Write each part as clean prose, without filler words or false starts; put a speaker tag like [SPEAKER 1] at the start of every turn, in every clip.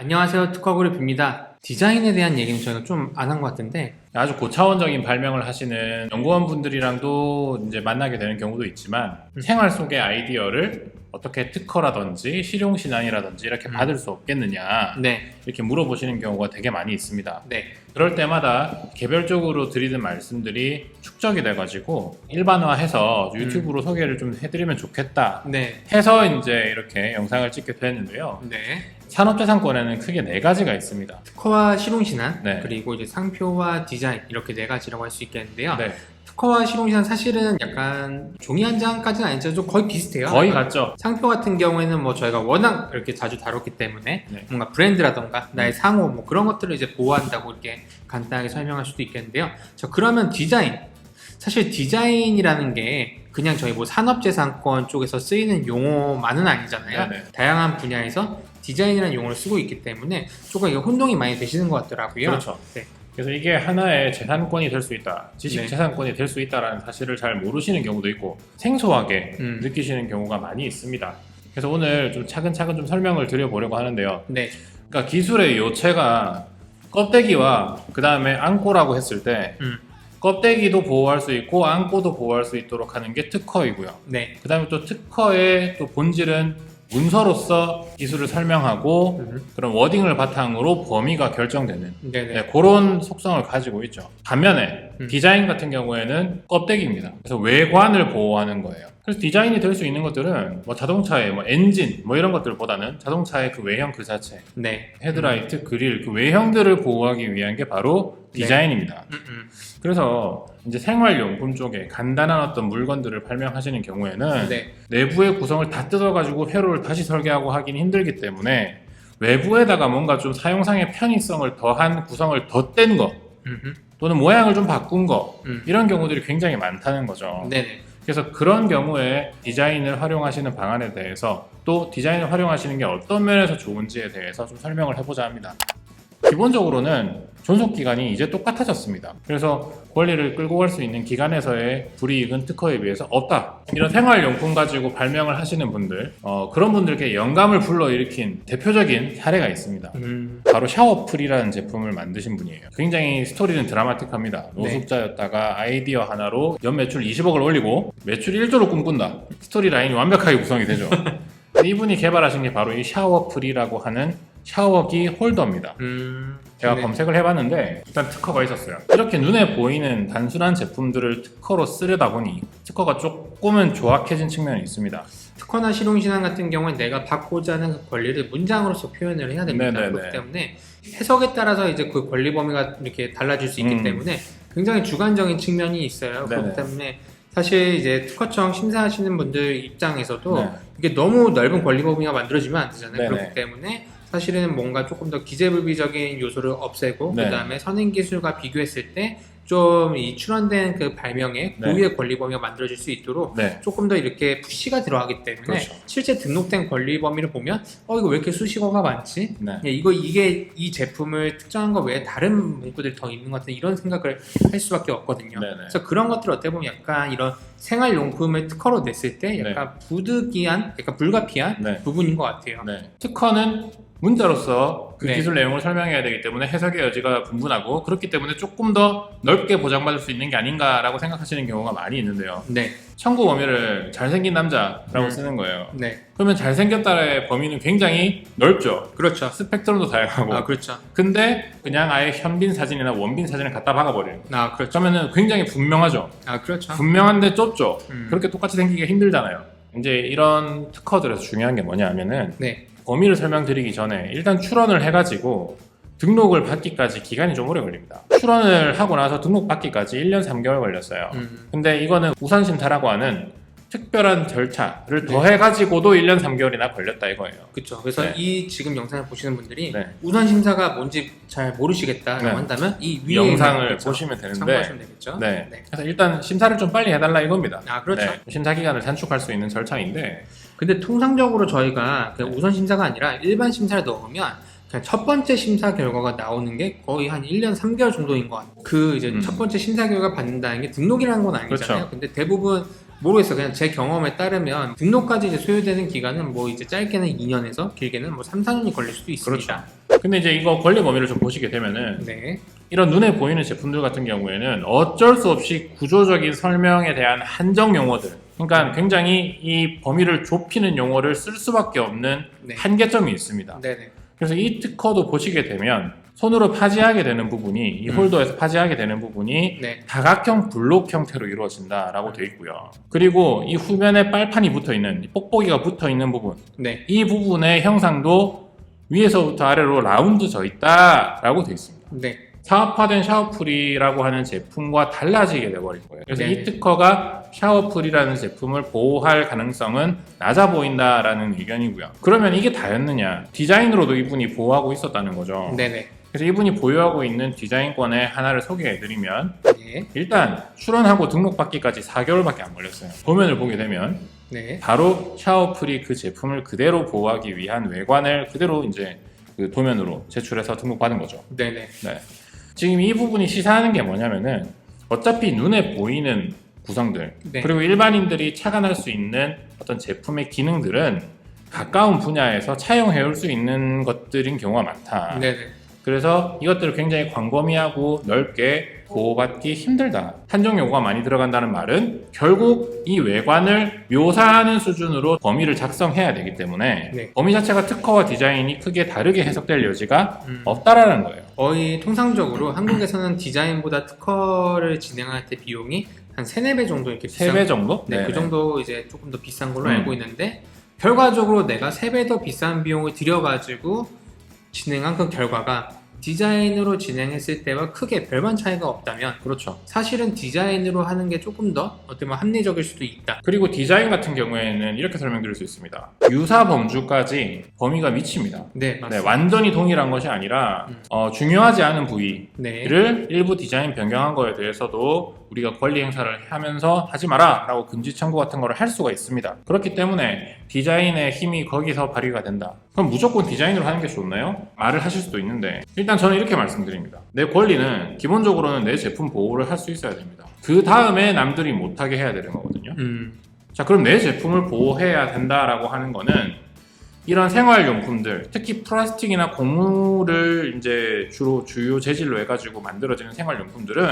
[SPEAKER 1] 안녕하세요, 특허그룹입니다. 디자인에 대한 얘기는 저희가 좀 안 한 것 같은데
[SPEAKER 2] 아주 고차원적인 발명을 하시는 연구원분들이랑도 이제 만나게 되는 경우도 있지만 생활 속의 아이디어를 어떻게 특허라든지 실용신안이라든지 이렇게 받을 수 없겠느냐 이렇게 물어보시는 경우가 되게 많이 있습니다. 그럴 때마다 개별적으로 드리는 말씀들이 축적이 돼가지고 일반화해서 유튜브로 소개를 좀 해드리면 좋겠다 해서 이제 이렇게 영상을 찍게 됐는데요. 산업재산권에는 크게 4가지가 있습니다.
[SPEAKER 1] 특허와 실용신안, 그리고 이제 상표와 디자인 이렇게 4가지라고 할 수 있겠는데요. 특허와 실용신안 사실은 약간 종이 한 장까지는 아니죠. 좀 거의 비슷해요.
[SPEAKER 2] 거의 같죠.
[SPEAKER 1] 상표 같은 경우에는 뭐 저희가 워낙 이렇게 자주 다뤘기 때문에 뭔가 브랜드라던가 나의 상호 뭐 그런 것들을 이제 보호한다고 이렇게 간단하게 설명할 수도 있겠는데요. 그러면 디자인, 사실 디자인이라는 게 그냥 저희 뭐 산업재산권 쪽에서 쓰이는 용어만은 아니잖아요. 다양한 분야에서 디자인이라는 용어를 쓰고 있기 때문에 조금 이게 혼동이 많이 되시는 것 같더라고요.
[SPEAKER 2] 그렇죠. 그래서 이게 하나의 재산권이 될 수 있다, 지식재산권이 될 수 있다라는 사실을 잘 모르시는 경우도 있고 생소하게 느끼시는 경우가 많이 있습니다. 그래서 오늘 좀 차근차근 좀 설명을 드려보려고 하는데요. 그러니까 기술의 요체가 껍데기와 그 다음에 안고라고 했을 때 껍데기도 보호할 수 있고 안고도 보호할 수 있도록 하는 게 특허이고요. 그 다음에 또 특허의 또 본질은 문서로서 기술을 설명하고 그런 워딩을 바탕으로 범위가 결정되는 그런 속성을 가지고 있죠. 반면에 디자인 같은 경우에는 껍데기입니다. 그래서 외관을 보호하는 거예요. 그래서 디자인이 될 수 있는 것들은 뭐 자동차의 뭐 엔진 뭐 이런 것들보다는 자동차의 그 외형 그 자체, 헤드라이트, 그릴 그 외형들을 보호하기 위한 게 바로 디자인입니다. 그래서 이제 생활용품 쪽에 간단한 어떤 물건들을 발명하시는 경우에는 내부의 구성을 다 뜯어가지고 회로를 다시 설계하고 하긴 힘들기 때문에 외부에다가 뭔가 좀 사용상의 편의성을 더한 구성을 덧댄 거 또는 모양을 좀 바꾼 거 이런 경우들이 굉장히 많다는 거죠. 그래서 그런 경우에 디자인을 활용하시는 방안에 대해서 또 디자인을 활용하시는 게 어떤 면에서 좋은지에 대해서 좀 설명을 해보자 합니다. 기본적으로는 존속기간이 이제 똑같아졌습니다. 그래서 권리를 끌고 갈 수 있는 기간에서의 불이익은 특허에 비해서 없다. 이런 생활용품 가지고 발명을 하시는 분들, 그런 분들께 영감을 불러일으킨 대표적인 사례가 있습니다. 바로 샤워풀이라는 제품을 만드신 분이에요. 굉장히 스토리는 드라마틱합니다. 노숙자였다가 아이디어 하나로 연매출 20억을 올리고 매출 1조를 꿈꾼다. 스토리 라인이 완벽하게 구성이 되죠. 이분이 개발하신 게 바로 이 샤워풀이라고 하는 샤워기 홀더입니다. 제가 검색을 해봤는데 일단 특허가 있었어요. 이렇게 눈에 보이는 단순한 제품들을 특허로 쓰려다 보니 특허가 조금은 조악해진 측면이 있습니다.
[SPEAKER 1] 특허나 실용신안 같은 경우는 내가 받고자 하는 그 권리를 문장으로서 표현을 해야 됩니다. 그렇기 때문에 해석에 따라서 이제 그 권리 범위가 이렇게 달라질 수 있기 때문에 굉장히 주관적인 측면이 있어요. 그렇기 때문에 사실 이제 특허청 심사하시는 분들 입장에서도 이게 너무 넓은 권리 범위가 만들어지면 안 되잖아요. 그렇기 때문에 사실은 뭔가 조금 더 기재부비적인 요소를 없애고 그 다음에 선행기술과 비교했을 때 좀 이 출원된 그 발명의 고유의 권리 범위가 만들어질 수 있도록 조금 더 이렇게 푸시가 들어가기 때문에 실제 등록된 권리 범위를 보면 이거 왜 이렇게 수식어가 많지? 이게 이 제품을 특정한 거 외에 다른 문구들이 더 있는 것 같은 이런 생각을 할 수밖에 없거든요. 그래서 그런 것들을 어떻게 보면 약간 이런 생활용품을 특허로 냈을 때 약간 부득이한, 약간 불가피한 부분인 것 같아요.
[SPEAKER 2] 특허는 문자로서 그 기술 내용을 설명해야 되기 때문에 해석의 여지가 분분하고 그렇기 때문에 조금 더 넓게 보장받을 수 있는 게 아닌가라고 생각하시는 경우가 많이 있는데요. 청구 범위를 잘생긴 남자라고 쓰는 거예요. 그러면 잘생겼다의 범위는 굉장히 넓죠. 스펙트럼도 다양하고. 근데 그냥 아예 현빈 사진이나 원빈 사진을 갖다 박아버려요. 그러면은 굉장히 분명하죠. 분명한데 좁죠. 그렇게 똑같이 생기기가 힘들잖아요. 이제 이런 특허들에서 중요한 게 뭐냐 하면은 범위를 설명드리기 전에 일단 출원을 해가지고 등록을 받기까지 기간이 좀 오래 걸립니다. 출원을 하고 나서 등록 받기까지 1년 3개월 걸렸어요. 근데 이거는 우선심사라고 하는 특별한 절차를 더해가지고도 1년 3개월이나 걸렸다 이거예요.
[SPEAKER 1] 그래서 이 지금 영상을 보시는 분들이 우선심사가 뭔지 잘 모르시겠다라고 한다면 이 위에
[SPEAKER 2] 영상을 보시면 되는데
[SPEAKER 1] 참고하시면 되겠죠.
[SPEAKER 2] 그래서 일단 심사를 좀 빨리 해달라 이겁니다. 심사 기간을 단축할 수 있는 절차인데
[SPEAKER 1] 근데 통상적으로 저희가 우선심사가 아니라 일반 심사를 넣으면 그냥 첫 번째 심사 결과가 나오는 게 거의 한 1년 3개월 정도인 것 같아요. 그 이제 첫 번째 심사 결과 받는다는 게 등록이라는 건 아니잖아요. 근데 대부분 모르겠어요. 그냥 제 경험에 따르면 등록까지 이제 소요되는 기간은 뭐 이제 짧게는 2년에서 길게는 뭐 3, 4년이 걸릴 수도 있습니다.
[SPEAKER 2] 그렇죠. 근데 이제 이거 권리 범위를 좀 보시게 되면은
[SPEAKER 1] 네.
[SPEAKER 2] 이런 눈에 보이는 제품들 같은 경우에는 어쩔 수 없이 구조적인 설명에 대한 한정 용어들, 그러니까 굉장히 이 범위를 좁히는 용어를 쓸 수밖에 없는
[SPEAKER 1] 네.
[SPEAKER 2] 한계점이 있습니다.
[SPEAKER 1] 네네.
[SPEAKER 2] 그래서 이 특허도 보시게 되면 손으로 파지하게 되는 부분이 이 홀더에서 파지하게 되는 부분이
[SPEAKER 1] 네.
[SPEAKER 2] 다각형 블록 형태로 이루어진다라고 되어 있고요. 그리고 이 후면에 빨판이 붙어있는 뽁뽁이가 붙어있는 부분,
[SPEAKER 1] 네.
[SPEAKER 2] 이 부분의 형상도 위에서부터 아래로 라운드져 있다라고 되어 있습니다.
[SPEAKER 1] 네.
[SPEAKER 2] 사업화된 샤워풀이라고 하는 제품과 달라지게 돼버린 거예요. 그래서
[SPEAKER 1] 네.
[SPEAKER 2] 이 특허가 샤워풀이라는 제품을 보호할 가능성은 낮아 보인다라는 의견이고요. 그러면 이게 다였느냐? 디자인으로도 이분이 보호하고 있었다는 거죠.
[SPEAKER 1] 네네.
[SPEAKER 2] 그래서 이분이 보유하고 있는 디자인권의 하나를 소개해드리면
[SPEAKER 1] 네.
[SPEAKER 2] 일단 출원하고 등록받기까지 4개월밖에 안 걸렸어요. 도면을 보게 되면
[SPEAKER 1] 네.
[SPEAKER 2] 바로 샤워풀이 그 제품을 그대로 보호하기 위한 외관을 그대로 이제 그 도면으로 제출해서 등록받은 거죠.
[SPEAKER 1] 네네.
[SPEAKER 2] 네. 지금 이 부분이 시사하는 게 뭐냐면은 어차피 눈에 보이는 구성들
[SPEAKER 1] 네.
[SPEAKER 2] 그리고 일반인들이 착안할 수 있는 어떤 제품의 기능들은 가까운 분야에서 차용해올 수 있는 것들인 경우가 많다.
[SPEAKER 1] 네네.
[SPEAKER 2] 그래서 이것들을 굉장히 광범위하고 넓게 보호받기 힘들다. 한정 요구가 많이 들어간다는 말은 결국 이 외관을 묘사하는 수준으로 범위를 작성해야 되기 때문에
[SPEAKER 1] 네.
[SPEAKER 2] 범위 자체가 특허와 디자인이 크게 다르게 해석될 여지가 없다라는 거예요.
[SPEAKER 1] 거의 통상적으로 한국에서는 디자인보다 특허를 진행할 때 비용이 한 3, 4배 정도 이렇게
[SPEAKER 2] 3배 정도?
[SPEAKER 1] 네,
[SPEAKER 2] 네네.
[SPEAKER 1] 그 정도 이제 조금 더 비싼 걸로 알고 있는데 결과적으로 내가 3배 더 비싼 비용을 들여가지고 진행한 그 결과가 디자인으로 진행했을 때와 크게 별반 차이가 없다면
[SPEAKER 2] 그렇죠.
[SPEAKER 1] 사실은 디자인으로 하는 게 조금 더 어떻게 보면 합리적일 수도 있다.
[SPEAKER 2] 그리고 디자인 같은 경우에는 이렇게 설명드릴 수 있습니다. 유사 범주까지 범위가 미칩니다.
[SPEAKER 1] 네,
[SPEAKER 2] 네,
[SPEAKER 1] 맞습니다.
[SPEAKER 2] 완전히 동일한 것이 아니라 중요하지 않은 부위를
[SPEAKER 1] 네.
[SPEAKER 2] 일부 디자인 변경한 거에 대해서도 우리가 권리 행사를 하면서 하지 마라 라고 금지 청구 같은 거를 할 수가 있습니다. 그렇기 때문에 디자인의 힘이 거기서 발휘가 된다. 그럼 무조건 디자인으로 하는 게 좋나요? 말을 하실 수도 있는데 일단 저는 이렇게 말씀드립니다. 내 권리는 기본적으로는 내 제품 보호를 할 수 있어야 됩니다. 그 다음에 남들이 못하게 해야 되는 거거든요. 자, 그럼 내 제품을 보호해야 된다라고 하는 거는 이런 생활용품들, 특히 플라스틱이나 고무를 이제 주로 주요 재질로 해가지고 만들어지는 생활용품들은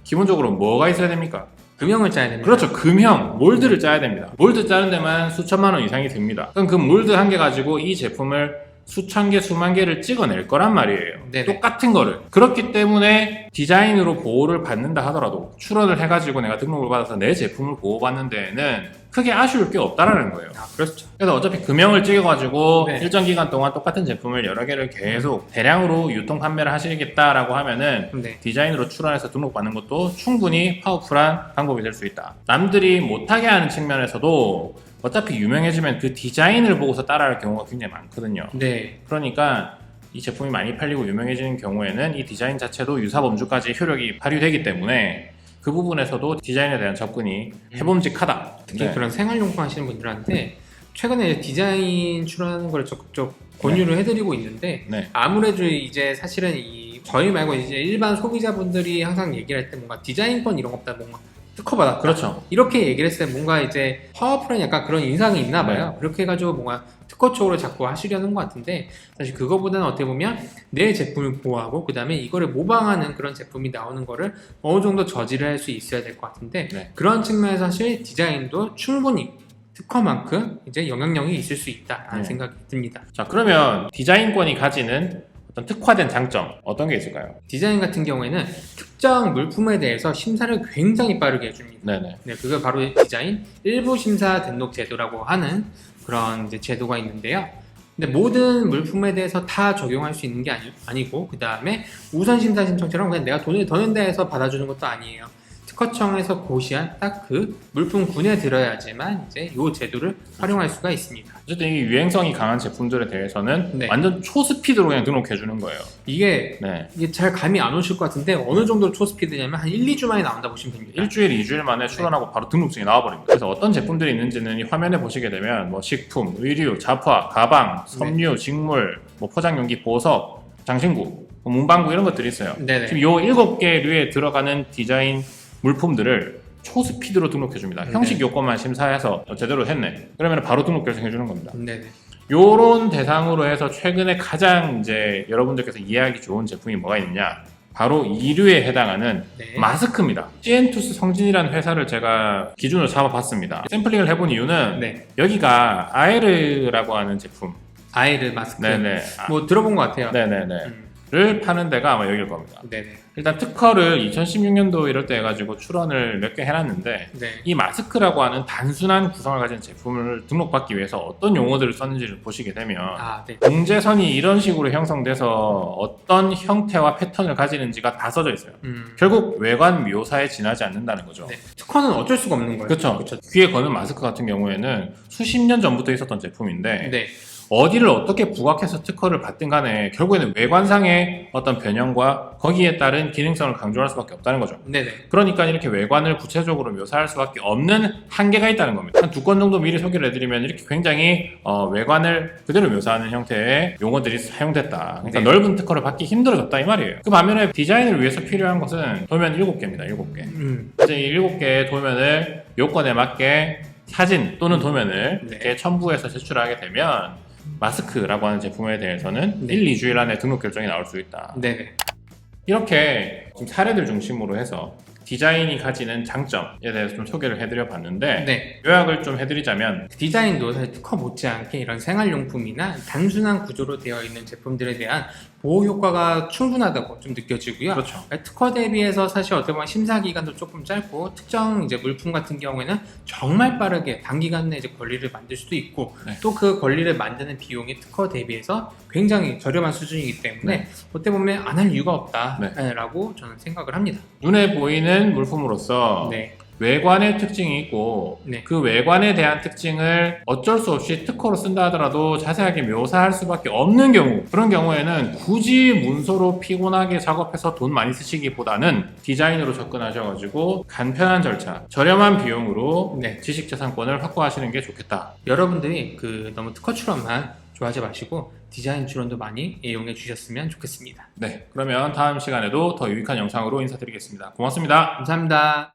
[SPEAKER 2] 기본적으로 뭐가 있어야 됩니까?
[SPEAKER 1] 금형을 짜야 됩니다.
[SPEAKER 2] 그렇죠. 금형, 몰드를 짜야 됩니다. 몰드 짜는 데만 수천만 원 이상이 듭니다. 그럼 그 몰드 한 개 가지고 이 제품을 수천 개, 수만 개를 찍어낼 거란 말이에요.
[SPEAKER 1] 네네.
[SPEAKER 2] 똑같은 거를. 그렇기 때문에 디자인으로 보호를 받는다 하더라도 출원을 해가지고 내가 등록을 받아서 내 제품을 보호받는 데에는 크게 아쉬울 게 없다라는 거예요.
[SPEAKER 1] 아, 그렇죠.
[SPEAKER 2] 그래서 어차피 금형을 찍어가지고
[SPEAKER 1] 네.
[SPEAKER 2] 일정 기간 동안 똑같은 제품을 여러 개를 계속 대량으로 유통 판매를 하시겠다라고 하면은
[SPEAKER 1] 네.
[SPEAKER 2] 디자인으로 출원해서 등록받는 것도 충분히 파워풀한 방법이 될 수 있다. 남들이 못하게 하는 측면에서도 어차피 유명해지면 그 디자인을 보고서 따라할 경우가 굉장히 많거든요.
[SPEAKER 1] 네.
[SPEAKER 2] 그러니까 이 제품이 많이 팔리고 유명해지는 경우에는 이 디자인 자체도 유사범주까지 효력이 발휘되기 때문에 그 부분에서도 디자인에 대한 접근이 해봄직하다.
[SPEAKER 1] 특히
[SPEAKER 2] 네.
[SPEAKER 1] 그런 생활용품 하시는 분들한테 최근에 이제 디자인 출하는 걸 적극적 권유를 해드리고 있는데
[SPEAKER 2] 네.
[SPEAKER 1] 아무래도 이제 사실은 저희 말고 이제 일반 소비자분들이 항상 얘기를 할 때 뭔가 디자인권 이런 것보다 뭔가 특허받았다.
[SPEAKER 2] 그렇죠.
[SPEAKER 1] 이렇게 얘기를 했을 때 뭔가 이제 파워풀한 약간 그런 인상이 있나 봐요. 그렇게 해가지고 뭔가 특허 쪽으로 자꾸 하시려는 것 같은데 사실 그거보다는 어떻게 보면 내 제품을 보호하고 그 다음에 이거를 모방하는 그런 제품이 나오는 거를 어느 정도 저지를 할 수 있어야 될 것 같은데
[SPEAKER 2] 네.
[SPEAKER 1] 그런 측면에서 사실 디자인도 충분히 특허만큼 이제 영향력이 있을 수 있다라는
[SPEAKER 2] 네.
[SPEAKER 1] 생각이 듭니다.
[SPEAKER 2] 자, 그러면 디자인권이 가지는 어떤 특화된 장점 어떤 게 있을까요?
[SPEAKER 1] 디자인 같은 경우에는 특정 물품에 대해서 심사를 굉장히 빠르게 해줍니다.
[SPEAKER 2] 네네.
[SPEAKER 1] 네, 그게 바로 디자인 일부 심사 등록 제도라고 하는 그런 이제 제도가 있는데요. 근데 모든 물품에 대해서 다 적용할 수 있는 게 아니고 그 다음에 우선 심사 신청처럼 그냥 내가 돈을 더 낸다 해서 받아주는 것도 아니에요. 특허청에서 고시한 딱 그 물품군에 들어야지만 이제 이 제도를 활용할 수가 있습니다.
[SPEAKER 2] 어쨌든 이 유행성이 강한 제품들에 대해서는
[SPEAKER 1] 네.
[SPEAKER 2] 완전 초스피드로 그냥 등록해 주는 거예요.
[SPEAKER 1] 이게
[SPEAKER 2] 네.
[SPEAKER 1] 잘 감이 안 오실 것 같은데 어느 정도 초스피드냐면 한 1, 2주 만에 나온다 보시면 됩니다.
[SPEAKER 2] 일주일, 2주일 만에 출원하고 바로 등록증이 나와버립니다. 그래서 어떤 제품들이 있는지는 이 화면에 보시게 되면 뭐 식품, 의류, 잡화, 가방, 섬유, 직물, 뭐 포장용기, 보석, 장신구, 뭐 문방구 이런 것들이 있어요.
[SPEAKER 1] 네네.
[SPEAKER 2] 지금 요 7개 류에 들어가는 디자인 물품들을 초스피드로 등록해줍니다.
[SPEAKER 1] 네.
[SPEAKER 2] 형식 요건만 심사해서 제대로 했네. 그러면 바로 등록 결정해주는 겁니다.
[SPEAKER 1] 네네.
[SPEAKER 2] 요런 대상으로 해서 최근에 가장 이제 여러분들께서 이해하기 좋은 제품이 뭐가 있느냐? 바로 2류에 해당하는
[SPEAKER 1] 네.
[SPEAKER 2] 마스크입니다. 시엔투스 성진이라는 회사를 제가 기준으로 잡아봤습니다. 샘플링을 해본 이유는
[SPEAKER 1] 네.
[SPEAKER 2] 여기가 아에르라고 하는 제품.
[SPEAKER 1] 아이르 마스크.
[SPEAKER 2] 네네.
[SPEAKER 1] 뭐 들어본 것 같아요.
[SPEAKER 2] 네네네.
[SPEAKER 1] 음.
[SPEAKER 2] 를 파는 데가 아마 여기일 겁니다.
[SPEAKER 1] 네네.
[SPEAKER 2] 일단 특허를 2016년도 이럴 때 해가지고 출원을 몇 개 해놨는데
[SPEAKER 1] 네.
[SPEAKER 2] 이 마스크라고 하는 단순한 구성을 가진 제품을 등록받기 위해서 어떤 용어들을 썼는지를 보시게 되면
[SPEAKER 1] 아, 네.
[SPEAKER 2] 공제선이 이런 식으로 형성돼서 어떤 형태와 패턴을 가지는지가 다 써져 있어요. 결국 외관 묘사에 지나지 않는다는 거죠.
[SPEAKER 1] 네. 특허는 어쩔 수가 없는 거예요.
[SPEAKER 2] 그렇죠. 귀에 거는 마스크 같은 경우에는 수십 년 전부터 있었던 제품인데
[SPEAKER 1] 네.
[SPEAKER 2] 어디를 어떻게 부각해서 특허를 받든 간에 결국에는 외관상의 어떤 변형과 거기에 따른 기능성을 강조할 수밖에 없다는 거죠.
[SPEAKER 1] 네네.
[SPEAKER 2] 그러니까 이렇게 외관을 구체적으로 묘사할 수밖에 없는 한계가 있다는 겁니다. 한 2건 정도 미리 소개를 해드리면 이렇게 굉장히 외관을 그대로 묘사하는 형태의 용어들이 사용됐다. 그러니까
[SPEAKER 1] 네.
[SPEAKER 2] 넓은 특허를 받기 힘들어졌다 이 말이에요. 그 반면에 디자인을 위해서 필요한 것은 도면 7개입니다. 7개. 이제 이 7개의 도면을 요건에 맞게 사진 또는 도면을
[SPEAKER 1] 네.
[SPEAKER 2] 이렇게 첨부해서 제출하게 되면 마스크라고 하는 제품에 대해서는
[SPEAKER 1] 네.
[SPEAKER 2] 1, 2주일 안에 등록 결정이 나올 수 있다.
[SPEAKER 1] 네네.
[SPEAKER 2] 이렇게 좀 사례들 중심으로 해서 디자인이 가지는 장점에 대해서 좀 소개를 해드려 봤는데
[SPEAKER 1] 네.
[SPEAKER 2] 요약을 좀 해드리자면
[SPEAKER 1] 디자인도 사실 특허 못지않게 이런 생활용품이나 단순한 구조로 되어 있는 제품들에 대한 보호 효과가 충분하다고 좀 느껴지고요.
[SPEAKER 2] 그렇죠.
[SPEAKER 1] 특허 대비해서 사실 어떻게 보면 심사 기간도 조금 짧고 특정 이제 물품 같은 경우에는 정말 빠르게 단기간 내에 이제 권리를 만들 수도 있고
[SPEAKER 2] 네.
[SPEAKER 1] 또 그 권리를 만드는 비용이 특허 대비해서 굉장히 저렴한 수준이기 때문에
[SPEAKER 2] 네.
[SPEAKER 1] 어떻게 보면 안 할 이유가 없다라고 저는 생각을 합니다.
[SPEAKER 2] 눈에 보이는 물품으로서
[SPEAKER 1] 네.
[SPEAKER 2] 외관의 특징이 있고
[SPEAKER 1] 네.
[SPEAKER 2] 그 외관에 대한 특징을 어쩔 수 없이 특허로 쓴다 하더라도 자세하게 묘사할 수밖에 없는 경우, 그런 경우에는 굳이 문서로 피곤하게 작업해서 돈 많이 쓰시기보다는 디자인으로 접근하셔가지고 간편한 절차, 저렴한 비용으로
[SPEAKER 1] 네.
[SPEAKER 2] 지식재산권을 확보하시는 게 좋겠다.
[SPEAKER 1] 여러분들이 너무 특허 출원만 좋아하지 마시고 디자인 출원도 많이 이용해 주셨으면 좋겠습니다.
[SPEAKER 2] 네, 그러면 다음 시간에도 더 유익한 영상으로 인사드리겠습니다. 고맙습니다.
[SPEAKER 1] 감사합니다.